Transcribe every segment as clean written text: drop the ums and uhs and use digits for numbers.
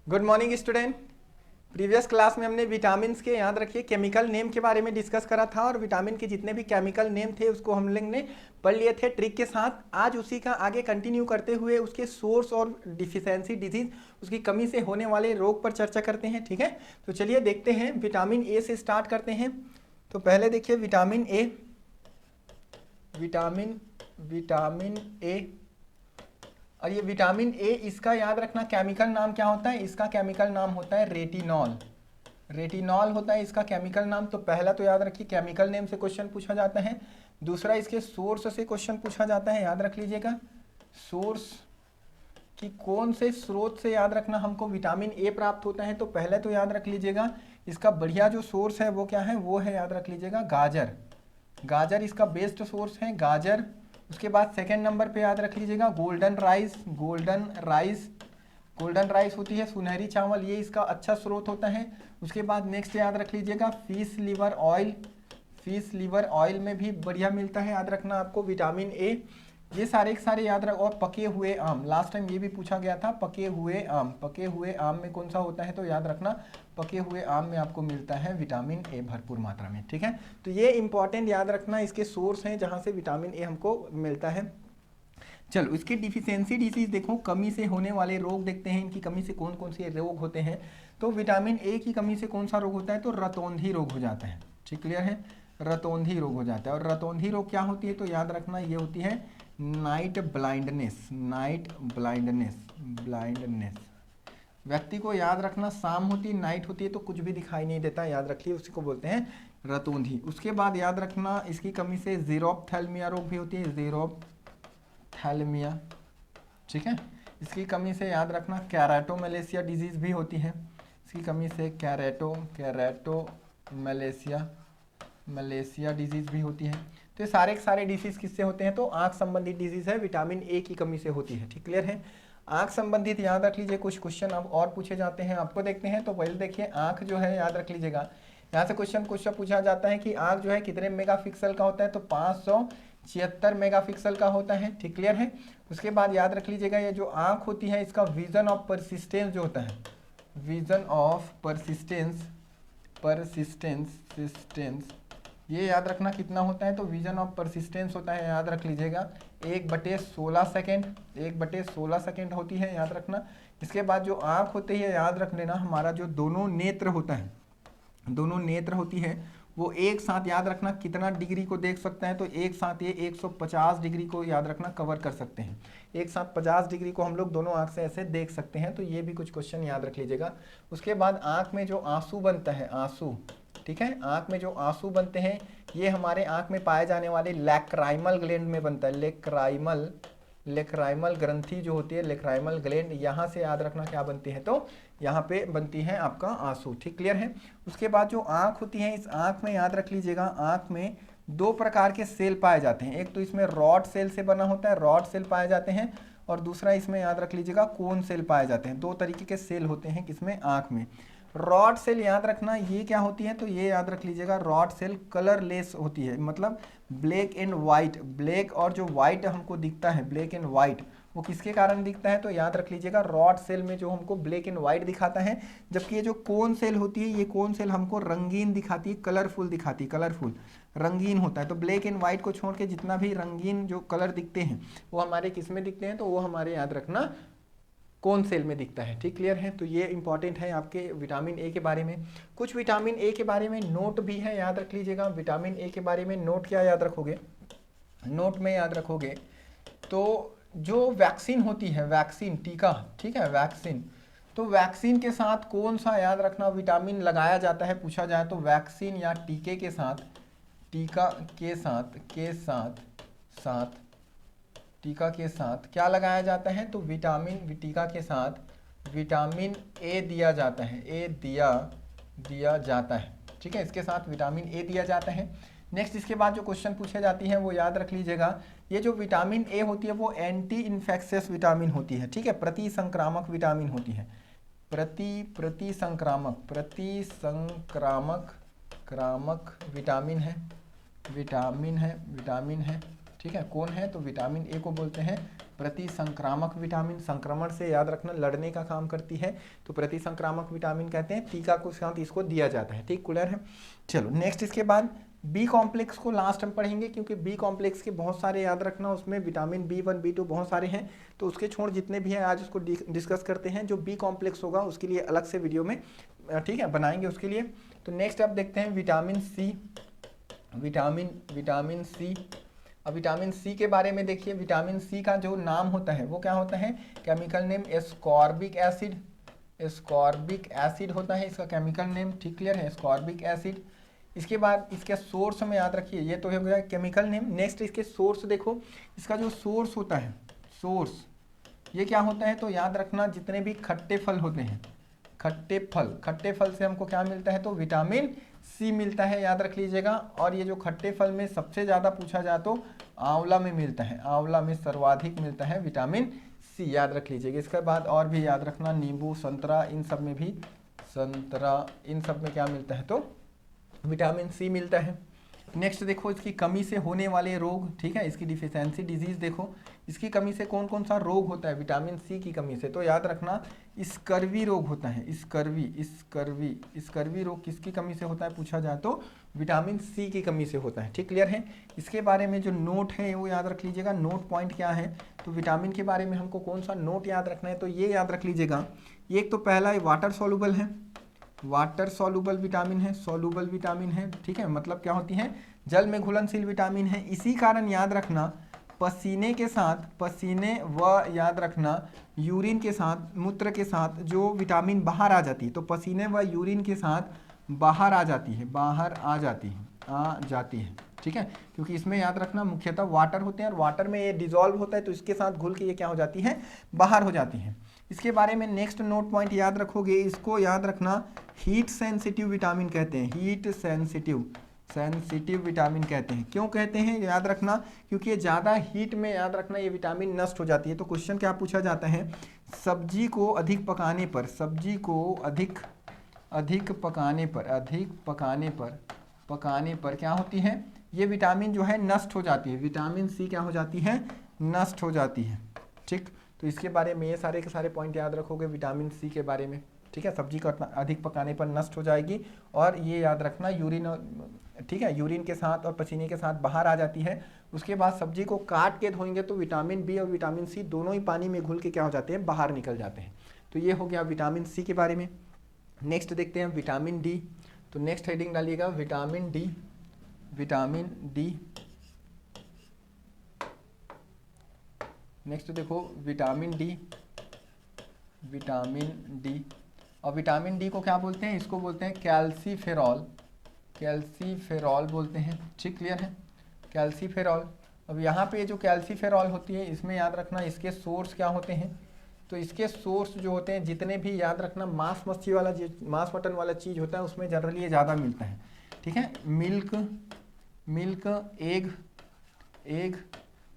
Good morning student. Previous class में हमने vitamins के, याद रखिए, केमिकल नेम के बारे में डिस्कस करा था और विटामिन के जितने भी केमिकल नेम थे उसको हम लोग ने पढ़ लिए थे ट्रिक के साथ। आज उसी का आगे कंटिन्यू करते हुए उसके सोर्स और डिफिशियंसी डिजीज, उसकी कमी से होने वाले रोग पर चर्चा करते हैं। ठीक है, तो चलिए देखते हैं। विटामिन ए से स्टार्ट करते हैं। तो पहले देखिए विटामिन ए, विटामिन ए, और ये विटामिन ए, इसका याद रखना केमिकल नाम क्या होता है। इसका केमिकल नाम होता है रेटिनॉल। रेटिनॉल होता है इसका केमिकल नाम। तो पहला तो याद रखिए केमिकल नेम से क्वेश्चन पूछा जाता है। दूसरा इसके सोर्स से क्वेश्चन पूछा जाता है। याद रख लीजिएगा सोर्स कि कौन से स्रोत से, याद रखना, हमको विटामिन ए प्राप्त होता है। तो पहले तो याद रख लीजिएगा इसका बढ़िया जो सोर्स है वो क्या है, वो है, याद रख लीजिएगा, गाजर। गाजर इसका बेस्ट सोर्स है, गाजर। उसके बाद सेकेंड नंबर पे याद रख लीजिएगा गोल्डन राइस। गोल्डन राइस होती है सुनहरी चावल, ये इसका अच्छा स्रोत होता है। उसके बाद नेक्स्ट याद रख लीजिएगा fish liver oil. Fish liver oil में भी बढ़िया मिलता है, याद रखना आपको, विटामिन ए। ये सारे के सारे याद रख। और पके हुए आम, लास्ट टाइम ये भी पूछा गया था, पके हुए आम। पके हुए आम में कौन सा होता है, तो याद रखना पके हुए आम में आपको मिलता है विटामिन ए भरपूर मात्रा में। ठीक है, तो ये इंपॉर्टेंट याद रखना, इसके सोर्स हैं जहाँ से विटामिन ए हमको मिलता है। चलो इसकी डिफिशियंसी डिजीज देखो, कमी से होने वाले रोग देखते हैं। इनकी कमी से कौन कौन से रोग होते हैं। तो विटामिन ए की कमी से कौन सा रोग होता है, तो रतौंधी रोग हो जाता है। ठीक, क्लियर है, रतौंधी रोग हो जाता है। और रतौंधी रोग क्या होती है, तो याद रखना ये होती है नाइट ब्लाइंडनेस। ब्लाइंडनेस व्यक्ति को, याद रखना, शाम होती है, नाइट होती है तो कुछ भी दिखाई नहीं देता, याद रखिए, उसी को बोलते हैं रतौंधी। उसके बाद याद रखना इसकी कमी से ज़ीरोफ्थैल्मिया रोग भी होती है, ज़ीरोफ्थैल्मिया। ठीक है, इसकी कमी से याद रखना कैराटोमलेशिया डिजीज भी होती है। इसकी कमी से कैराटोमलेशिया डिजीज भी होती है। तो ये सारे के सारे डिजीज किससे होते हैं, तो आंख संबंधित डिजीज है, विटामिन ए की कमी से होती है। ठीक, क्लियर है। आंख संबंधित याद रख लीजिए कुछ क्वेश्चन अब और पूछे जाते हैं, आपको देखते हैं। तो पहले देखिए आंख जो है, याद रख लीजिएगा, यहाँ से क्वेश्चन पूछा जाता है कि आंख जो है कितने मेगापिक्सल का होता है, तो 576 मेगापिक्सल का होता है। ठीक, क्लियर है। उसके बाद याद रख लीजिएगा ये जो आंख होती है इसका विजन ऑफ परसिस्टेंस जो होता है, विजन ऑफ परसिस्टेंस, ये याद रखना कितना होता है, तो विजन ऑफ परसिस्टेंस होता है, याद रख लीजिएगा 1/16 सेकेंड। 1/16 सेकेंड होती है, याद रखना। इसके बाद जो आंख होती है, याद रख लेना, हमारा जो दोनों नेत्र होता है, दोनों नेत्र होती है, वो एक साथ, याद रखना, कितना डिग्री को देख सकते हैं, तो एक साथ ये 150 डिग्री को, याद रखना, कवर कर सकते हैं। एक साथ 50 डिग्री को हम लोग दोनों आंख से ऐसे देख सकते हैं। तो ये भी कुछ क्वेश्चन याद रख लीजिएगा। उसके बाद आंख में जो आंसू बनता है, आंसू, ठीक है, आंख में जो आंसू बनते हैं ये हमारे आंख में पाए जाने वाले लैक्राइमल ग्लैंड में बनता है। लेक्राइमल ग्रंथि जो होती है, लेक्राइमल ग्लैंड, यहाँ से याद रखना क्या बनती है, तो यहाँ पे बनती है आपका आंसू। ठीक, क्लियर है। उसके बाद जो आंख होती है, इस आंख में याद रख लीजिएगा, आंख में 2 प्रकार के सेल पाए जाते हैं। एक तो इसमें रॉड सेल से बना होता है, रॉड सेल पाए जाते हैं, और दूसरा इसमें याद रख लीजिएगा कोन सेल पाए जाते हैं। 2 तरीके के सेल होते हैं किसमें, आंख में। रॉड सेल याद रखना ये क्या होती है, तो ये याद रख लीजिएगा रॉड सेल कलरलेस होती है, मतलब ब्लैक एंड वाइट। ब्लैक और जो वाइट हमको दिखता है, ब्लैक एंड वाइट, वो किसके कारण दिखता है, तो याद रख लीजिएगा रॉड सेल में जो हमको ब्लैक एंड वाइट दिखाता है। जबकि ये जो कोन सेल होती है, ये कोन सेल हमको रंगीन दिखाती है, कलरफुल दिखाती है, कलरफुल, रंगीन होता है। तो ब्लैक एंड वाइट को छोड़ के जितना भी रंगीन जो कलर दिखते हैं वो हमारे किस में दिखते हैं, तो वो हमारे, याद रखना, कौन सेल में दिखता है। ठीक, क्लियर है। तो ये इंपॉर्टेंट है आपके विटामिन ए के बारे में। कुछ विटामिन ए के बारे में नोट भी है, याद रख लीजिएगा। विटामिन ए के बारे में नोट क्या याद रखोगे, नोट में याद रखोगे तो जो वैक्सीन होती है, वैक्सीन, टीका, ठीक है, वैक्सीन, तो वैक्सीन के साथ कौन सा, याद रखना, विटामिन लगाया जाता है, पूछा जाए तो वैक्सीन या टीके के साथ, टीका के साथ क्या लगाया जाता है, तो विटामिन, टीका के साथ विटामिन ए दिया जाता है, ए दिया जाता है। ठीक है, इसके साथ विटामिन ए दिया जाता है। नेक्स्ट इसके बाद जो क्वेश्चन पूछे जाती हैं वो याद रख लीजिएगा, ये जो विटामिन ए होती है वो एंटी इन्फेक्शियस विटामिन होती है। ठीक है, प्रति संक्रामक विटामिन होती है, प्रति संक्रामक विटामिन है। ठीक है, कौन है, तो विटामिन ए को बोलते हैं प्रतिसंक्रामक विटामिन, संक्रमण से याद रखना लड़ने का काम करती है, तो प्रतिसंक्रामक विटामिन कहते हैं। टीका के साथ इसको दिया जाता है। ठीक, क्लियर है। चलो नेक्स्ट, इसके बाद बी कॉम्प्लेक्स को लास्ट हम पढ़ेंगे, क्योंकि बी कॉम्प्लेक्स के बहुत सारे याद रखना, उसमें विटामिन B1 B2 बहुत सारे हैं, तो उसके छोड़ जितने भी हैं आज उसको डिस्कस करते हैं। जो बी कॉम्प्लेक्स होगा उसके लिए अलग से वीडियो में, ठीक है, बनाएंगे उसके लिए। तो नेक्स्ट आप देखते हैं विटामिन सी, विटामिन सी। अब विटामिन सी के बारे में देखिए, विटामिन सी का जो नाम होता है वो क्या होता है, chemical name ascorbic acid, ascorbic acid होता है इसका केमिकल नेम। ठीक, क्लियर है, एस्कॉर्बिक एसिड। इसके बाद इसके सोर्स में याद रखिए, ये तो हो गया केमिकल नेम। नेक्स्ट इसके सोर्स देखो, इसका जो सोर्स होता है, सोर्स ये क्या होता है, तो याद रखना जितने भी खट्टे फल होते हैं, खट्टे फल से हमको क्या मिलता है, तो विटामिन सी मिलता है, याद रख लीजिएगा। और ये जो खट्टे फल में सबसे ज़्यादा पूछा जाए तो आंवला में मिलता है, आंवला में सर्वाधिक मिलता है विटामिन सी, याद रख लीजिएगा। इसके बाद और भी याद रखना, नींबू, संतरा, इन सब में भी, संतरा इन सब में क्या मिलता है, तो विटामिन सी मिलता है। नेक्स्ट देखो इसकी कमी से होने वाले रोग, ठीक है, इसकी डिफिशियंसी डिजीज देखो, इसकी कमी से कौन कौन सा रोग होता है विटामिन सी की कमी से, तो याद रखना स्कर्वी रोग होता है, स्कर्वी रोग किसकी कमी से होता है पूछा जाए तो विटामिन सी की कमी से होता है। ठीक, क्लियर है। इसके बारे में जो नोट है वो याद रख लीजिएगा, नोट पॉइंट क्या है, तो विटामिन के बारे में हमको कौन सा नोट याद रखना है, तो ये याद रख लीजिएगा। एक तो पहला वाटर सॉल्युबल है, वाटर सॉल्युबल विटामिन है, सॉल्युबल विटामिन है, ठीक है, मतलब क्या होती है, जल में घुलनशील विटामिन है। इसी कारण याद रखना पसीने के साथ, पसीने व याद रखना यूरिन के साथ, मूत्र के साथ जो विटामिन बाहर आ जाती है, तो पसीने व यूरिन के साथ बाहर आ जाती है, आ जाती है, ठीक है, क्योंकि इसमें याद रखना मुख्यतः वाटर होते हैं और वाटर में ये डिजॉल्व होता है, तो इसके साथ घुल के ये क्या हो जाती है, बाहर हो जाती है। इसके बारे में नेक्स्ट नोट पॉइंट याद रखोगे, इसको याद रखना हीट सेंसिटिव विटामिन कहते हैं, हीट सेंसिटिव विटामिन कहते हैं। क्यों कहते हैं याद रखना, क्योंकि ये ज़्यादा हीट में याद रखना ये विटामिन नष्ट हो जाती है। तो क्वेश्चन क्या पूछा जाता है, सब्जी को अधिक पकाने पर, सब्जी को अधिक पकाने पर क्या होती है, ये विटामिन जो है नष्ट हो जाती है, विटामिन सी क्या हो जाती है, नष्ट हो जाती है। ठीक, तो इसके बारे में ये सारे के सारे पॉइंट याद रखोगे विटामिन सी के बारे में। ठीक है, सब्जी को अधिक पकाने पर नष्ट हो जाएगी और ये याद रखना यूरिन, ठीक है, यूरिन के साथ और पसीने के साथ बाहर आ जाती है। उसके बाद सब्जी को काट के धोएंगे तो विटामिन बी और विटामिन सी दोनों ही पानी में घुल के क्या हो जाते हैं, बाहर निकल जाते हैं। तो ये हो गया विटामिन सी के बारे में। नेक्स्ट देखते हैं विटामिन डी। तो नेक्स्ट हेडिंग डालिएगा विटामिन डी, नेक्स्ट देखो विटामिन डी, और विटामिन डी को क्या बोलते हैं, इसको बोलते हैं कैल्सीफेरॉल बोलते हैं। ठीक, क्लियर है, कैल्सीफेरॉल। अब यहाँ पे जो कैल्सीफेरॉल होती है इसमें याद रखना इसके सोर्स क्या होते हैं, तो इसके सोर्स जो होते हैं जितने भी याद रखना मांस मटन वाला चीज़ होता है उसमें जनरली ये ज़्यादा मिलता है। ठीक है, मिल्क, एग,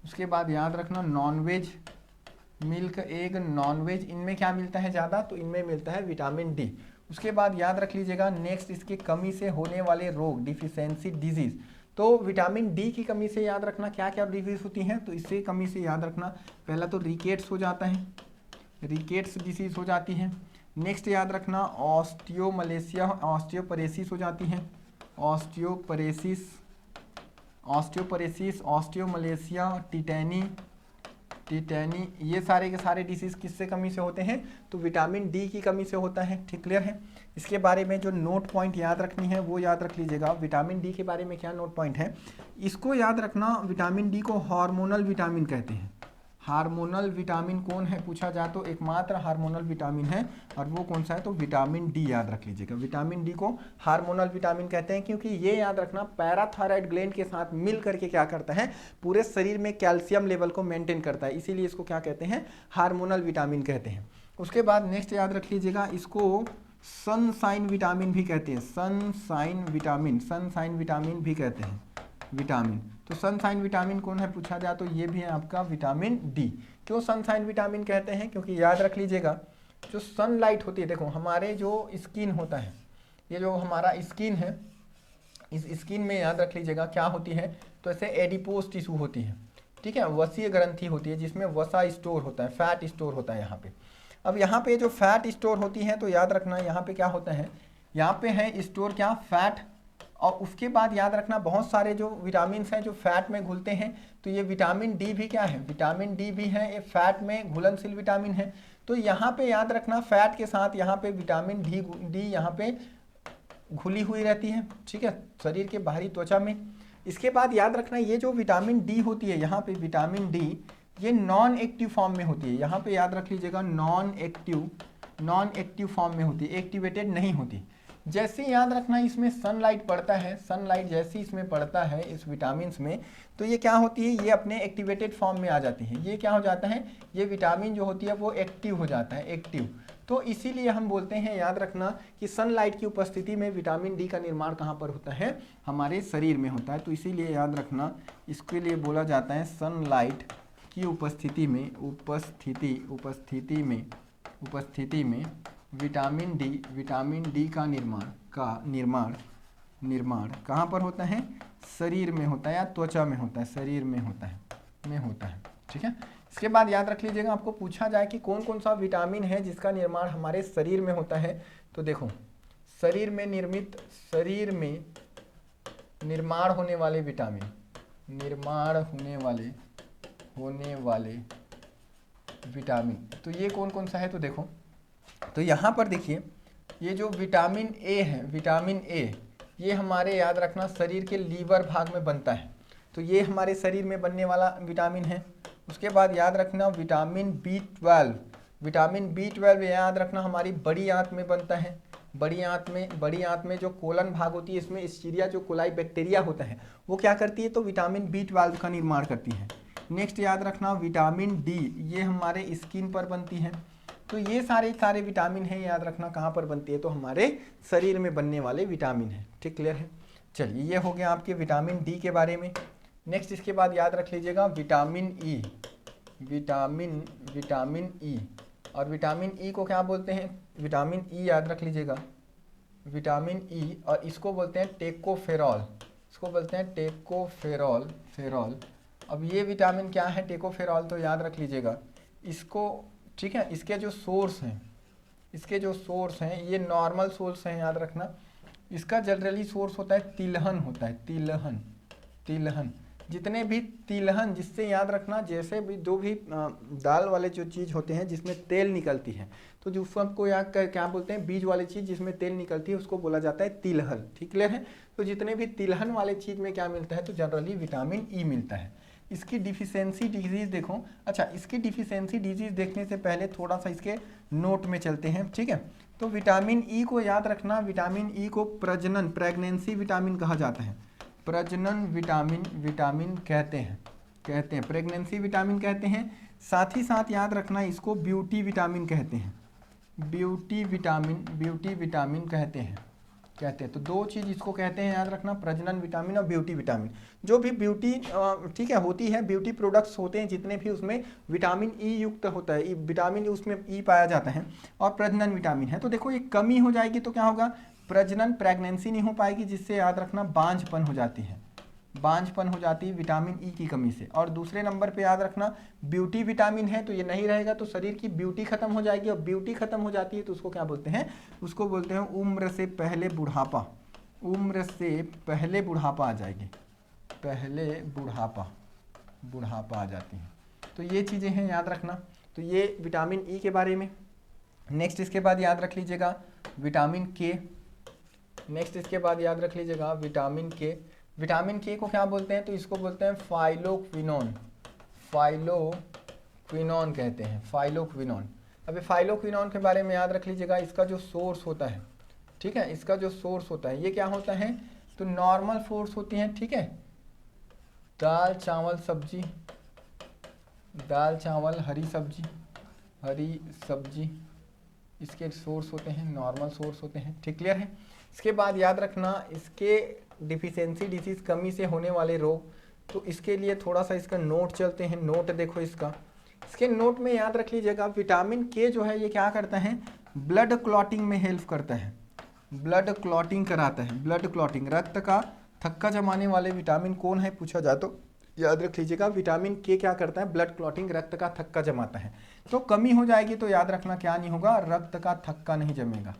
उसके बाद याद रखना नॉनवेज, मिल्क, एग, नॉनवेज, इनमें क्या मिलता है ज़्यादा, तो इनमें मिलता है विटामिन डी। उसके बाद याद रख लीजिएगा नेक्स्ट इसकी कमी से होने वाले रोग, डिफिशियंसी डिजीज़। तो विटामिन डी की कमी से याद रखना क्या क्या डिजीज़ होती हैं, तो इससे कमी से याद रखना पहला तो रिकेट्स हो जाता है, रिकेट्स डिसीज़ हो जाती है। नेक्स्ट याद रखना ऑस्टियोपरेसिस हो जाती है, ऑस्टियोमलेशिया, टिटैनी, ये सारे के सारे डिसीज़ किससे कमी से होते हैं, तो विटामिन डी की कमी से होता है। ठीक, क्लियर है। इसके बारे में जो नोट पॉइंट याद रखनी है वो याद रख लीजिएगा। विटामिन डी के बारे में क्या नोट पॉइंट है, इसको याद रखना विटामिन डी को हार्मोनल विटामिन कहते हैं। हार्मोनल विटामिन कौन है पूछा जाए तो एकमात्र हार्मोनल विटामिन है, और वो कौन सा है, तो विटामिन डी याद रख लीजिएगा। विटामिन डी को हार्मोनल विटामिन कहते हैं क्योंकि ये याद रखना पैराथायराइड ग्लैंड के साथ मिल करके क्या करता है, पूरे शरीर में कैल्शियम लेवल को मेंटेन करता है, इसीलिए इसको क्या कहते हैं, हार्मोनल विटामिन कहते हैं। उसके बाद नेक्स्ट याद रख लीजिएगा इसको सनसाइन विटामिन भी कहते हैं, सनसाइन विटामिन भी कहते हैं विटामिन। तो सनसाइन विटामिन कौन है पूछा जाए तो ये भी है आपका विटामिन डी। क्यों सनसाइन विटामिन कहते हैं, क्योंकि याद रख लीजिएगा जो सनलाइट होती है, देखो हमारे जो स्किन होता है, ये जो हमारा स्किन है, इस स्किन में याद रख लीजिएगा क्या होती है, तो ऐसे एडिपोज टिश्यू होती है, ठीक है, वसीय ग्रंथि होती है जिसमें वसा स्टोर होता है, फैट स्टोर होता है यहाँ पे। अब यहाँ पे जो फैट स्टोर होती है तो याद रखना यहाँ पे क्या होता है, यहाँ पे है स्टोर क्या, फैट। और उसके बाद याद रखना बहुत सारे जो विटामिन हैं जो फैट में घुलते हैं, तो ये विटामिन डी भी क्या है, विटामिन डी भी है, ये फैट में घुलनशील विटामिन है। तो यहाँ पे याद रखना फैट के साथ यहाँ पे विटामिन डी यहाँ पे घुली हुई रहती है, ठीक है, शरीर के बाहरी त्वचा में। इसके बाद याद रखना ये जो विटामिन डी होती है यहाँ पे विटामिन डी, ये नॉन एक्टिव फॉर्म में होती है। यहाँ पे याद रख लीजिएगा नॉन एक्टिव फॉर्म में होती है, एक्टिवेटेड नहीं होती। जैसे याद रखना इसमें सनलाइट पड़ता है, सनलाइट जैसे इसमें पड़ता है इस विटामिन में, तो ये क्या होती है, ये अपने एक्टिवेटेड फॉर्म में आ जाती है। ये क्या हो जाता है, ये विटामिन जो होती है वो एक्टिव हो जाता है, एक्टिव। तो इसीलिए हम बोलते हैं याद रखना कि सनलाइट की उपस्थिति में विटामिन डी का निर्माण कहाँ पर होता है, हमारे शरीर में होता है। तो इसीलिए याद रखना इसके लिए बोला जाता है सनलाइट की उपस्थिति में विटामिन डी का निर्माण कहाँ पर होता है, शरीर में होता है या त्वचा में होता है, शरीर में होता है, ठीक है। इसके बाद याद रख लीजिएगा आपको पूछा जाए कि कौन कौन सा विटामिन है जिसका निर्माण हमारे शरीर में होता है, तो देखो शरीर में निर्माण होने वाले विटामिन, तो ये कौन कौन सा है, तो देखो, तो यहाँ पर देखिए ये जो विटामिन ए है, विटामिन ए, ये हमारे याद रखना शरीर के लीवर भाग में बनता है, तो ये हमारे शरीर में बनने वाला विटामिन है। उसके बाद याद रखना विटामिन बी12 याद रखना हमारी बड़ी आंत में बनता है। बड़ी आंत में जो कोलन भाग होती है, इसमें एस्चेरिचिया जो कोलाई बैक्टीरिया होता है वो क्या करती है, तो विटामिन बी12 का निर्माण करती है। नेक्स्ट याद रखना विटामिन डी, ये हमारे स्किन पर बनती है। तो ये सारे विटामिन हैं, याद रखना कहाँ पर बनती है, तो हमारे शरीर में बनने वाले विटामिन हैं, ठीक, क्लियर है। चलिए ये हो गया आपके विटामिन डी के बारे में। नेक्स्ट इसके बाद याद रख लीजिएगा विटामिन ई, और विटामिन ई को क्या बोलते हैं, विटामिन ई याद रख लीजिएगा, विटामिन ई, और इसको बोलते हैं टेकोफेरॉल, अब ये विटामिन क्या है, टेकोफेरॉल, तो याद रख लीजिएगा इसको, ठीक है। इसके जो सोर्स हैं ये नॉर्मल सोर्स हैं, याद रखना। इसका जनरली सोर्स होता है तिलहन, जितने भी तिलहन, जिससे याद रखना जैसे भी जो भी दाल वाले जो चीज़ होते हैं जिसमें तेल निकलती है, तो जो सबको याद क्या बोलते हैं, बीज वाली चीज़ जिसमें तेल निकलती है उसको बोला जाता है तिलहन, ठीक, क्लियर है। तो जितने भी तिलहन वाले चीज़ में क्या मिलता है, तो जनरली विटामिन ई मिलता है। इसकी डिफिशियंसी डिजीज़ देखो, अच्छा इसकी डिफिशियंसी डिजीज़ देखने से पहले थोड़ा सा इसके नोट में चलते हैं, ठीक है। तो विटामिन ई को याद रखना, विटामिन ई को प्रेगनेंसी विटामिन कहा जाता है, प्रजनन विटामिन कहते हैं, प्रेगनेंसी विटामिन कहते हैं। साथ ही साथ याद रखना इसको ब्यूटी विटामिन कहते हैं, ब्यूटी विटामिन कहते हैं। तो दो चीज़ इसको कहते हैं, याद रखना, प्रजनन विटामिन और ब्यूटी विटामिन। जो भी ब्यूटी ठीक है होती है, ब्यूटी प्रोडक्ट्स होते हैं जितने भी, उसमें विटामिन ई युक्त होता है, विटामिन उसमें ई पाया जाता है, और प्रजनन विटामिन है। तो देखो ये कमी हो जाएगी तो क्या होगा, प्रजनन प्रेगनेंसी नहीं हो पाएगी, जिससे याद रखना बांझपन हो जाती है, विटामिन ई की कमी से। और दूसरे नंबर पे याद रखना ब्यूटी विटामिन है, तो ये नहीं रहेगा तो शरीर की ब्यूटी खत्म हो जाएगी, और ब्यूटी खत्म हो जाती है तो उसको क्या बोलते हैं, उसको बोलते हैं उम्र से पहले बुढ़ापा आ जाएगी, बुढ़ापा आ जाती है। तो ये चीज़ें हैं, याद रखना। तो ये विटामिन ई के बारे में। नेक्स्ट इसके बाद याद रख लीजिएगा विटामिन के, विटामिन के को क्या बोलते हैं, तो इसको बोलते हैं फाइलोक्विनोन कहते हैं, फाइलोक्विनोन। अभी फाइलोक्विनोन के बारे में याद रख लीजिएगा, इसका जो सोर्स होता है, ठीक है, इसका जो सोर्स होता है ये क्या होता है, तो नॉर्मल सोर्स होती हैं, ठीक है, दाल चावल हरी सब्जी इसके सोर्स होते हैं, नॉर्मल सोर्स होते हैं, ठीक, क्लियर है। इसके बाद याद रखना इसके डिफिशियंसी डिसीज, कमी से होने वाले रोग, तो इसके लिए थोड़ा सा इसका नोट चलते हैं। नोट देखो इसके नोट में याद रख लीजिएगा विटामिन के जो है ये क्या करता है, ब्लड क्लॉटिंग में हेल्प करता है, ब्लड क्लॉटिंग कराता है, रक्त का थक्का जमाने वाले विटामिन कौन है पूछा जाए तो याद रख लीजिएगा विटामिन के क्या करता है, ब्लड क्लॉटिंग, रक्त का थक्का जमाता है। तो कमी हो जाएगी तो याद रखना क्या नहीं होगा, रक्त का थक्का नहीं जमेगा,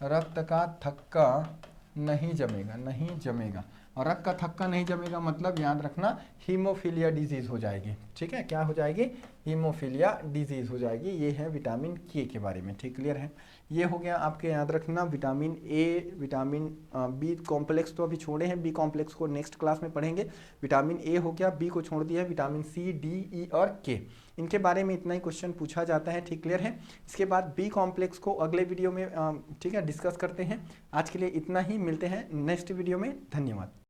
रक्त का थक्का नहीं जमेगा, नहीं जमेगा। और रक्त का थक्का नहीं जमेगा मतलब याद रखना हीमोफीलिया डिजीज हो जाएगी। ठीक है, क्या हो जाएगी, हीमोफीलिया डिजीज हो जाएगी। ये है विटामिन के बारे में। ठीक, क्लियर है। ये हो गया आपके, याद रखना vitamin A, vitamin B complex तो अभी छोड़े हैं, बी कॉम्प्लेक्स को नेक्स्ट क्लास में पढ़ेंगे। विटामिन ए हो गया, बी को छोड़ दिया, विटामिन सी, डी, ई और के, इनके बारे में इतना ही क्वेश्चन पूछा जाता है। ठीक, क्लियर है। इसके बाद बी कॉम्प्लेक्स को अगले वीडियो में ठीक है डिस्कस करते हैं। आज के लिए इतना ही, मिलते हैं नेक्स्ट वीडियो में। धन्यवाद।